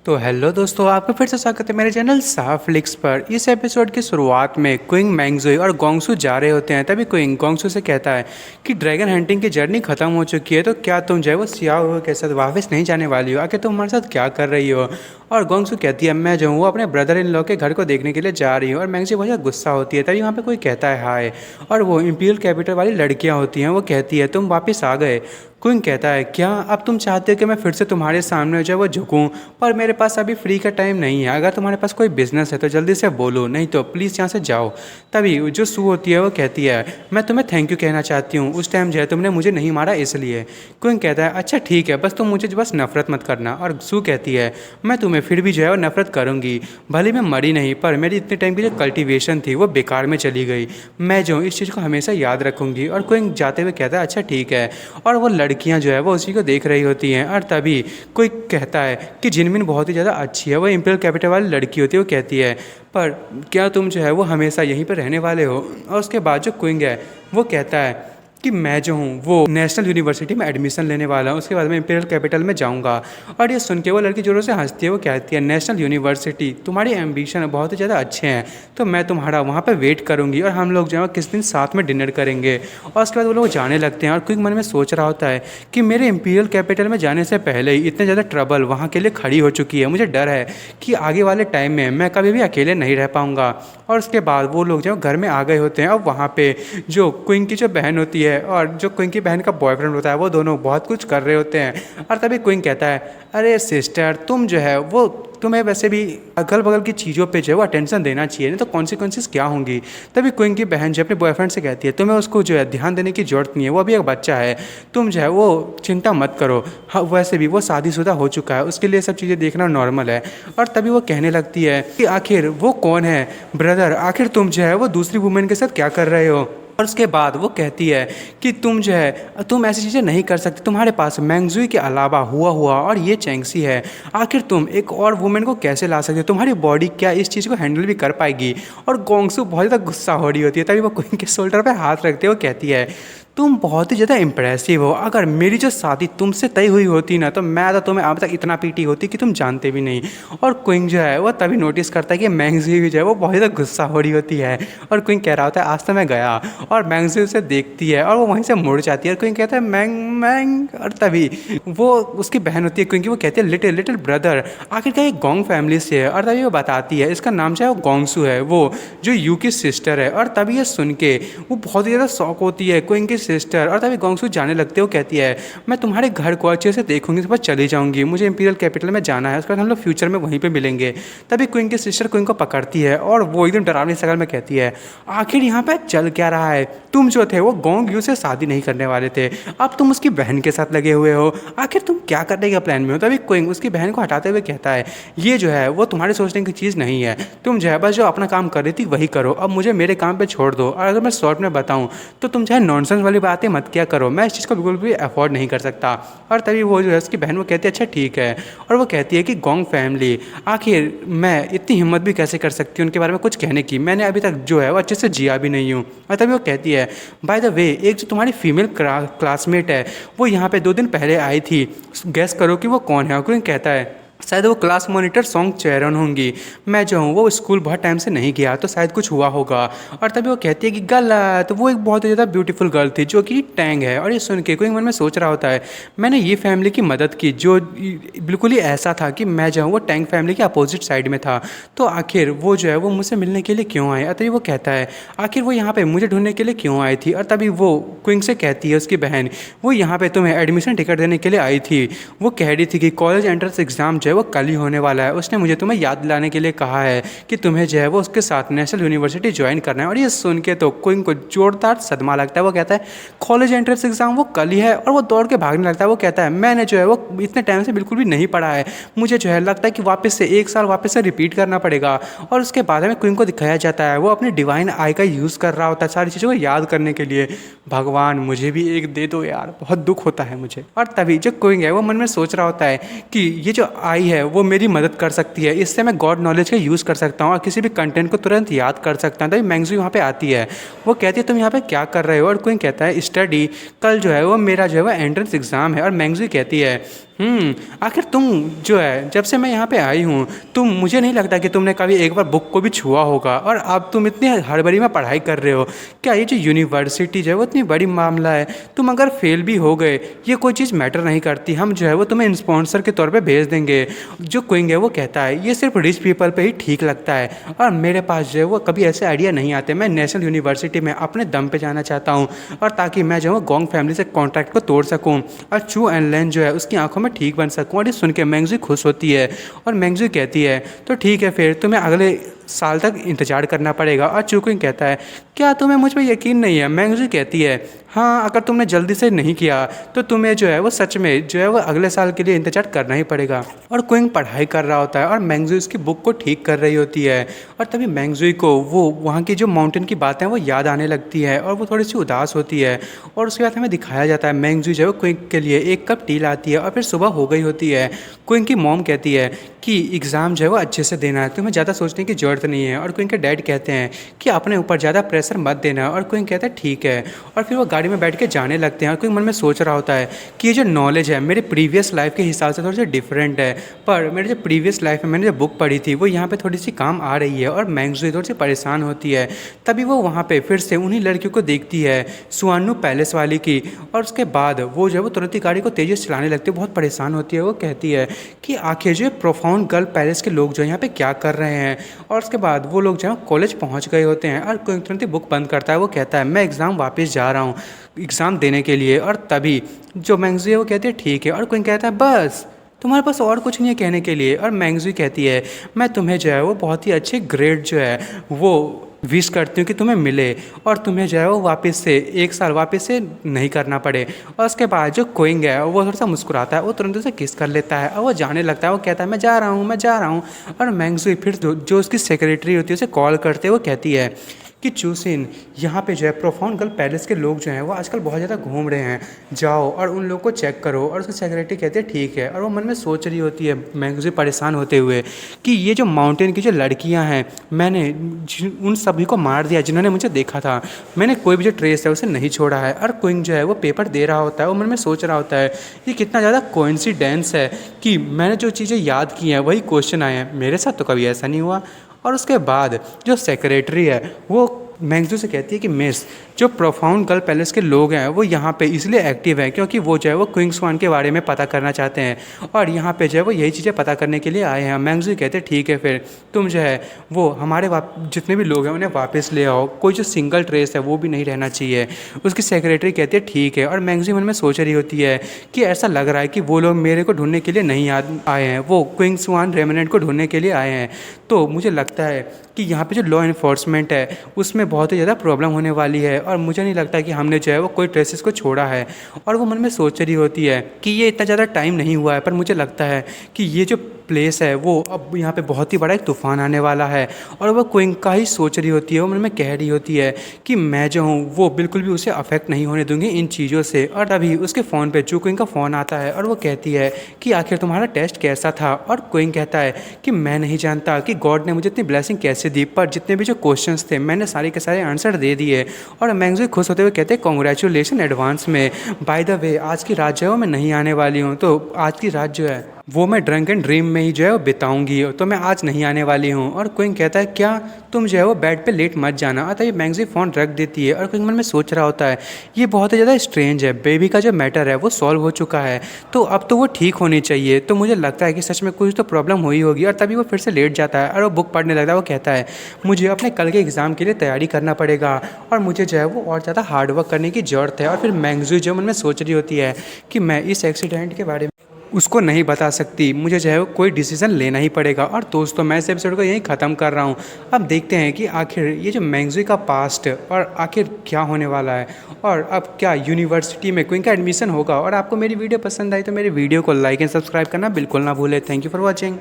तो हेलो दोस्तों, आपका फिर से स्वागत है मेरे चैनल साफ फ्लिक्स पर। इस एपिसोड की शुरुआत में क्विंग मैंगजुई और गोंगसू जा रहे होते हैं। तभी क्विंग गोंगसू से कहता है कि ड्रैगन हंटिंग की जर्नी खत्म हो चुकी है, तो क्या तुम जो है वो सियाओ के साथ वापस नहीं जाने वाली हो? आखिर तुम हमारे साथ क्या कर रही हो? और गोंगसू कहती है मैं जो हूँ वो अपने ब्रदर इन लॉ के घर को देखने के लिए जा रही हूँ। और मैंगजुई बहुत ज़्यादा गुस्सा होती है। तभी वहाँ पे कोई कहता है हाय, और वो इंपीरियल कैपिटल वाली लड़कियाँ होती हैं। वो कहती है तुम वापस आ गए। क्विंग कहता है क्या अब तुम चाहते हो कि मैं फिर से तुम्हारे सामने जो है वो झुकूं? पर मेरे पास अभी फ्री का टाइम नहीं है। अगर तुम्हारे पास कोई बिजनेस है तो जल्दी से बोलो, नहीं तो प्लीज़ यहाँ से जाओ। तभी जो सू होती है वो कहती है मैं तुम्हें थैंक यू कहना चाहती हूँ, उस टाइम जो है तुमने मुझे नहीं मारा इसलिए। क्विंग कहता है अच्छा ठीक है, बस तुम मुझे बस नफरत मत करना। और सू कहती है मैं तुम्हें फिर भी जो है वो नफरत करूँगी, भले मैं मरी नहीं, पर मेरी इतने टाइम की जो कल्टिवेशन थी वो बेकार में चली गई। मैं जो इस चीज़ को हमेशा याद रखूँगी। और क्विंग जाते हुए कहता है अच्छा ठीक है। और वो लड़कियां जो है वो उसी को देख रही होती हैं। और तभी कोई कहता है कि जिनमिन बहुत ही ज़्यादा अच्छी है, वो इंपीरियल कैपिटल वाली लड़की होती है। वो कहती है पर क्या तुम जो है वो हमेशा यहीं पर रहने वाले हो? और उसके बाद जो क्विंग है वो कहता है कि मैं जो हूँ वो नेशनल यूनिवर्सिटी में एडमिशन लेने वाला हूँ, उसके बाद मैं इंपीरियल कैपिटल में जाऊँगा। और ये सुन के वो लड़की जोरों से हंसती है। वो कहती है नेशनल यूनिवर्सिटी, तुम्हारी एम्बिशन बहुत ही ज़्यादा अच्छे हैं, तो मैं तुम्हारा वहाँ पर वेट करूँगी और हम लोग जो है किस दिन साथ में डिनर करेंगे। और उसके बाद वो लोग जाने लगते हैं। और क्विक मन में सोच रहा होता है कि मेरे इंपीरियल कैपिटल में जाने से पहले ही इतने ज़्यादा ट्रबल वहाँ के लिए खड़ी हो चुकी है, मुझे डर है कि आगे वाले टाइम में मैं कभी भी अकेले नहीं रह पाऊँगा। और उसके बाद वो लोग जो घर में आ गए होते हैं। और वहाँ पे जो क्विंग की जो बहन होती है और जो क्विंग की बहन का बॉयफ्रेंड होता है, वो दोनों बहुत कुछ कर रहे होते हैं। और तभी क्विंग कहता है अरे सिस्टर, तुम जो है वो तुम्हें वैसे भी अगल बगल की चीज़ों पे जो है वो अटेंशन देना चाहिए, नहीं तो कॉन्सिक्वेंसेस क्या होंगी। तभी क्विंग की बहन जो अपने बॉयफ्रेंड से कहती है तुम्हें उसको जो है ध्यान देने की जरूरत नहीं है, वो अभी एक बच्चा है, तुम जो है वो चिंता मत करो। हाँ वैसे भी वो शादीशुदा हो चुका है, उसके लिए सब चीज़ें देखना नॉर्मल है। और तभी वो कहने लगती है कि आखिर वो कौन है ब्रदर, आखिर तुम जो है वो दूसरी वुमेन के साथ क्या कर रहे हो? और उसके बाद वो कहती है कि तुम जो है तुम ऐसी चीज़ें नहीं कर सकते, तुम्हारे पास मैंगजुई के अलावा हुआ और ये चैंगसी है, आखिर तुम एक और वुमेन को कैसे ला सकते हो? तुम्हारी बॉडी क्या इस चीज़ को हैंडल भी कर पाएगी? और गोंगसू बहुत ज़्यादा गुस्सा हो रही होती है। तभी वो क्विंग के शोल्डर पे हाथ रखते हुए कहती है तुम बहुत ही ज़्यादा इंप्रेसिव हो, अगर मेरी जो शादी तुमसे तय हुई होती ना तो मैं तो तुम्हें अब तक इतना पीटी होती कि तुम जानते भी नहीं। और क्विंग जो है वो तभी नोटिस करता है कि मैंगजुई भी जो है वो बहुत ज़्यादा गुस्सा हो रही होती है। और क्विंग कह रहा होता है आज तो मैं गया। और मैंगजुई उसे देखती है और वो वहीं से मुड़ जाती है। और क्विंग कहता है मैंग मैंग। और तभी वो उसकी बहन होती है क्विंग की, वो कहती है लिटिल लिटिल ब्रदर, आखिरकार ये गोंग फैमिली से है। और तभी वो बताती है इसका नाम जो है वो गोंगसू है, वो जो यू की सिस्टर है। और तभी ये सुन के वो बहुत ही ज़्यादा शौक होती है क्विंग की सिस्टर। और तभी गोंगसू जाने लगते हो, कहती है मैं तुम्हारे घर को अच्छे से देखूंगी, उसके बाद चली जाऊंगी, मुझे इंपीरियल कैपिटल में जाना है, उसके बाद हम लोग फ्यूचर में वहीं पे मिलेंगे। तभी क्विंग की सिस्टर क्विंग को पकड़ती है और वो एकदम डरावनी शक्ल में कहती है आखिर यहाँ पे चल क्या रहा है? तुम जो थे वो गोंग यू से शादी नहीं करने वाले थे, अब तुम उसकी बहन के साथ लगे हुए हो, आखिर तुम क्या करने का प्लान में हो? तभी क्विंग उसकी बहन को हटाते हुए कहता है ये जो है वो तुम्हारे सोचने की चीज़ नहीं है, तुम जो है बस जो अपना काम कर रही थी वही करो, अब मुझे मेरे काम पे छोड़ दो। और अगर मैं शॉर्ट में बताऊँ तो तुम चाहे नॉनसेंस वाली बातें मत क्या करो, मैं इस चीज़ को बिल्कुल भी अफोर्ड नहीं कर सकता। और तभी वो जो है उसकी बहन वो कहती है अच्छा ठीक है। और वो कहती है कि गोंग फैमिली, आखिर मैं इतनी हिम्मत भी कैसे कर सकती हूँ उनके बारे में कुछ कहने की, मैंने अभी तक जो है वो अच्छे से जिया भी नहीं हूँ। और तभी वो कहती है बाय द वे एक जो तुम्हारी फीमेल क्लासमेट है वो यहाँ पे 2 दिन पहले आई थी, गेस करो कि वो कौन है? कोई कहता है शायद वो क्लास मॉनिटर सॉन्ग चेरन होंगी, मैं जो हूँ वो स्कूल बहुत टाइम से नहीं गया तो शायद कुछ हुआ होगा। और तभी वो कहती है कि गलत, वो एक बहुत ही ज़्यादा ब्यूटीफुल गर्ल थी जो कि टैंग है। और ये सुन के कोई मन में सोच रहा होता है मैंने ये फैमिली की मदद की जो बिल्कुल ही ऐसा था कि मैं जो हूँ वो टैंग फैमिली के अपोजिट साइड में था, तो आखिर वो जो है वो मुझसे मिलने के लिए क्यों आए? और तभी वो कहता है आखिर वो यहाँ पर मुझे ढूंढने के लिए क्यों आई थी? और तभी वो क्विंग से कहती है उसकी बहन वो यहाँ पर तुम्हें एडमिशन टिकट देने के लिए आई थी, वो कह रही थी कि कॉलेज एंट्रेंस एग्जाम वो कल ही होने वाला है, उसने मुझे तुम्हें याद दिलाने के लिए कहा है कि तुम्हें जो है वो उसके साथ नेशनल यूनिवर्सिटी ज्वाइन करना है। और ये सुन के तो क्विंग को जोरदार सदमा लगता है। वो कहता है कॉलेज एंट्रेंस एग्जाम वो कल ही है, और वो दौड़ के भागने लगता है। वो कहता है मैंने जो है वो इतने टाइम से बिल्कुल भी नहीं पढ़ा है, मुझे जो है लगता है कि वापस से 1 साल वापस से रिपीट करना पड़ेगा। और उसके बाद में क्विंग को दिखाया जाता है वो अपनी डिवाइन आई का यूज़ कर रहा होता है सारी चीज़ों को याद करने के लिए। भगवान मुझे भी एक दे दो यार, बहुत दुख होता है मुझे। और तभी जो क्विंग है वो मन में सोच रहा होता है कि ये जो आई है वो मेरी मदद कर सकती है, इससे मैं गॉड नॉलेज का यूज़ कर सकता हूँ और किसी भी कंटेंट को तुरंत याद कर सकता हूँ। तभी मैंगजुई वहाँ पे आती है, वो कहती है तुम यहाँ पे क्या कर रहे हो? और क्विंग कहता है स्टडी, कल जो है वो मेरा जो है वो एंट्रेंस एग्ज़ाम है। और मैंगजुई कहती है आखिर तुम जो है जब से मैं यहाँ पे आई हूँ, तुम मुझे नहीं लगता कि तुमने कभी एक बार बुक को भी छुआ होगा और अब तुम इतनी हड़बड़ी में पढ़ाई कर रहे हो। क्या ये जो यूनिवर्सिटी जो है वो इतनी बड़ी मामला है? तुम अगर फेल भी हो गए, ये कोई चीज़ मैटर नहीं करती, हम जो है वो तुम्हें स्पॉन्सर के तौर पे भेज देंगे। जो क्विंग है वो कहता है ये सिर्फ रिच पीपल पे ही ठीक लगता है और मेरे पास जो है वो कभी ऐसे आइडिया नहीं आते। मैं नेशनल यूनिवर्सिटी में अपने दम पे जाना चाहता हूँ और ताकि मैं जो है गोंग फैमिली से कॉन्ट्रैक्ट को तोड़ सकूँ और चू एंड लेन जो है उसकी आंखों में ठीक बन सकूँ। और ये सुन के मैंगजी खुश होती है और मैंगजी कहती है तो ठीक है, फिर तुम्हें अगले साल तक इंतजार करना पड़ेगा। और चूकिंग कहता है क्या तुम्हें मुझ पर यकीन नहीं है? मैंगजी कहती है हाँ, अगर तुमने जल्दी से नहीं किया तो तुम्हें जो है वो सच में जो है वो अगले साल के लिए इंतजार करना ही पड़ेगा। और क्विंग पढ़ाई कर रहा होता है और मैंगजी उसकी बुक को ठीक कर रही होती है और तभी मैंगजी को वो वहाँ की जो माउंटेन की बातें वो याद आने लगती है और वो थोड़ी सी उदास होती है। और उसके बाद हमें दिखाया जाता है मैंगजी जो है वो क्विंग के लिए एक कप टी लाती है और फिर सुबह हो गई होती है। क्विंग की मॉम कहती है कि एग्ज़ाम जो है वो अच्छे से देना है, तुम्हें ज़्यादा सोचने की ज़रूरत नहीं है। और क्विंग के डैड कहते हैं कि अपने ऊपर ज़्यादा प्रेशर मत देना और क्विंग कहता है ठीक है। और फिर वो गाड़ी में बैठ के जाने लगते हैं और क्विंग मन में सोच रहा होता है कि ये जो नॉलेज है मेरे प्रीवियस लाइफ के हिसाब से थोड़ी सी डिफरेंट है, पर मेरे जो प्रीवियस लाइफ में मैंने जो बुक पढ़ी थी वो यहाँ पे थोड़ी सी काम आ रही है। और मैंगजी थोड़ी सी परेशान होती है। तभी वो वहाँ पे फिर से उन्हीं लड़कियों को देखती है, सुआनु पैलेस वाली की। और उसके बाद वो जो है वो तुरंत ही गाड़ी को तेज़ी से चलाने लगती है, बहुत परेशान होती है। वो कहती है कि आखिर जो प्रोफाउंड गर्ल पैलेस के लोग जो यहाँ पे क्या कर रहे हैं। और उसके बाद वो लोग जो है कॉलेज पहुँच गए होते हैं और कोई तुरंत ही बुक बंद करता है। वो कहता है मैं एग्ज़ाम वापस जा रहा हूँ एग्ज़ाम देने के लिए। और तभी जो मैंगजी है वो कहती है ठीक है। और कोई कहता है बस तुम्हारे पास और कुछ नहीं है कहने के लिए। और मैंगजी कहती है मैं तुम्हें जो है वो बहुत ही अच्छे ग्रेड जो है वो विश करती हूँ कि तुम्हें मिले और तुम्हें जो है वो वापस से एक साल वापस से नहीं करना पड़े। और उसके बाद जो क्विंग है वो थोड़ा सा मुस्कुराता है, वो तुरंत उसे किस कर लेता है और वो जाने लगता है। वो कहता है मैं जा रहा हूँ, मैं जा रहा हूँ। और मैंगजी फिर जो उसकी सेक्रेटरी होती है उसे कॉल करते वो कहती है कि चूसिन यहाँ पे जो है प्रोफाउंड गर्ल पैलेस के लोग जो हैं वो आजकल बहुत ज़्यादा घूम रहे हैं, जाओ और उन लोगों को चेक करो। और उसकी सेक्रेटरी कहती है ठीक है। और वो मन में सोच रही होती है मैंगजी परेशान होते हुए कि ये जो माउंटेन की जो लड़कियाँ हैं मैंने उन सभी को मार दिया जिन्होंने मुझे देखा था, मैंने कोई भी जो ट्रेस है उसे नहीं छोड़ा है। और क्विंग जो है वो पेपर दे रहा होता है, वो मन में सोच रहा होता है ये कितना ज़्यादा कोइंसिडेंस है कि मैंने जो चीज़ें याद की हैं वही क्वेश्चन आए हैं, मेरे साथ तो कभी ऐसा नहीं हुआ। और उसके बाद जो सेक्रेटरी है वो मैंगजी से कहती है कि मिस जो प्रोफाउंड गर्ल पैलेस के लोग हैं वो यहाँ पे इसलिए एक्टिव हैं क्योंकि वो जो है वो क्विंग स्वान के बारे में पता करना चाहते हैं और यहाँ पे जो है वो यही चीज़ें पता करने के लिए आए हैं। मैंगजी कहते हैं ठीक है, फिर तुम जो है वो हमारे जितने भी लोग हैं उन्हें वापस ले आओ, कोई जो सिंगल ट्रेस है वो भी नहीं रहना चाहिए। उसकी सेक्रेटरी कहती है ठीक है। और मैंगजी मन में सोच रही होती है कि ऐसा लग रहा है कि वो लोग मेरे को ढूंढने के लिए नहीं आए हैं, वो क्विंग स्वान रेमिनेंट को ढूंढने के लिए आए हैं। तो मुझे लगता है कि यहाँ पे जो लॉ इन्फोर्समेंट है उसमें बहुत ही ज़्यादा प्रॉब्लम होने वाली है और मुझे नहीं लगता कि हमने जो है वो कोई ट्रेसेस को छोड़ा है। और वो मन में सोच रही होती है कि ये इतना ज़्यादा टाइम नहीं हुआ है, पर मुझे लगता है कि ये जो प्लेस है वो अब यहाँ पे बहुत ही बड़ा एक तूफ़ान आने वाला है। और वो क्विंग का ही सोच रही होती है, वो मन में कह रही होती है कि मैं जो हूँ वो बिल्कुल भी उसे अफेक्ट नहीं होने दूंगी इन चीज़ों से। और तभी उसके फ़ोन पे क्विंग का फ़ोन आता है और वो कहती है कि आखिर तुम्हारा टेस्ट कैसा था। और क्विंग कहता है कि मैं नहीं जानता कि गॉड ने मुझे इतनी ब्लेसिंग कैसे दी, पर जितने भी जो क्वेश्चंस थे मैंने सारे के सारे आंसर दे दिए। और मैंगजी खुश होते हुए कहते हैं कॉन्ग्रेचुलेसन एडवांस में, बाय द वे आज की रात जो है मैं नहीं आने वाली हूँ, तो आज की रात जो है वो मैं ड्रंक एंड ड्रीम में ही जो है वो बिताऊंगी, तो मैं आज नहीं आने वाली हूँ। और क्विंग कहता है क्या तुम जो है वो बेड पे लेट मत जाना। अतः ये मैंगजी फ़ोन रख देती है और क्विंग मन में सोच रहा होता है ये बहुत ही ज़्यादा स्ट्रेंज है, बेबी का जो मैटर है वो सॉल्व हो चुका है तो अब तो वो ठीक होनी चाहिए, तो मुझे लगता है कि सच में कुछ तो प्रॉब्लम हुई होगी। और तभी वो फिर से लेट जाता है और वो बुक पढ़ने लगता है। वो कहता है मुझे अपने कल के एग्ज़ाम के लिए तैयारी करना पड़ेगा और मुझे जो है वो और ज़्यादा हार्ड वर्क करने की ज़रूरत है। और फिर मैंगजी जो मन में सोच रही होती है कि मैं इस एक्सीडेंट के बारे में उसको नहीं बता सकती, मुझे जो है कोई डिसीज़न लेना ही पड़ेगा। और दोस्तों मैं इस एपिसोड को यहीं ख़त्म कर रहा हूँ। अब देखते हैं कि आखिर ये जो मैंगजी का पास्ट और आखिर क्या होने वाला है और अब क्या यूनिवर्सिटी में क्विंग का एडमिशन होगा। और आपको मेरी वीडियो पसंद आई तो मेरी वीडियो को लाइक एंड सब्सक्राइब करना बिल्कुल ना भूलें। Thank you for watching.